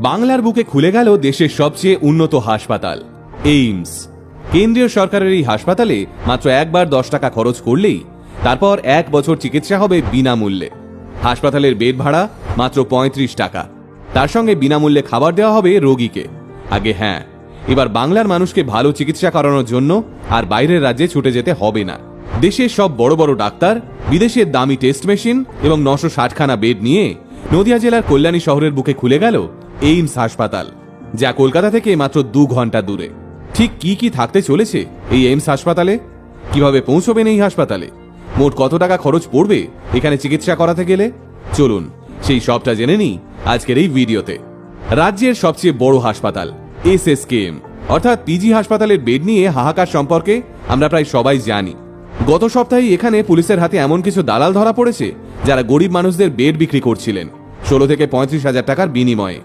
বাংলার বুকে খুলে গেল দেশের সবচেয়ে উন্নত হাসপাতাল এইমস। কেন্দ্রীয় সরকারের এই হাসপাতালে মাত্র একবার 10 টাকা খরচ করলেই তারপর 1 বছর চিকিৎসা হবে বিনামূল্যে। হাসপাতালের বেড ভাড়া মাত্র 35 টাকা, তার সঙ্গে বিনামূল্যে খাবার দেওয়া হবে রোগীকে। আগে হ্যাঁ, এবার বাংলার মানুষকে ভালো চিকিৎসা করানোর জন্য আর বাইরের রাজ্যে ছুটে যেতে হবে না। দেশের সব বড় বড় ডাক্তার, বিদেশের দামি টেস্ট মেশিন এবং 960খানা বেড নিয়ে নদিয়া জেলার কল্যাণী শহরের বুকে খুলে গেল এইমস হাসপাতাল, যা কলকাতা থেকে মাত্র 2 ঘন্টা দূরে। ঠিক কি কি থাকতে চলেছে এই এইমস হাসপাতালে, কিভাবে পৌঁছবেন এই হাসপাতালে, মোট কত টাকা খরচ পড়বে এখানে চিকিৎসা করাতে গেলে, চলুন সেই সবটা জেনে নিই আজকের এই ভিডিওতে। রাজ্যের সবচেয়ে বড় হাসপাতাল এসএসকেএম অর্থাৎ পিজি হাসপাতালের বেড নিয়ে হাহাকার সম্পর্কে আমরা প্রায় সবাই জানি। গত সপ্তাহে এখানে পুলিশের হাতে এমন কিছু দালাল ধরা পড়েছে যারা গরিব মানুষদের বেড বিক্রি করছিলেন 16 থেকে 35 হাজার টাকার বিনিময়ে।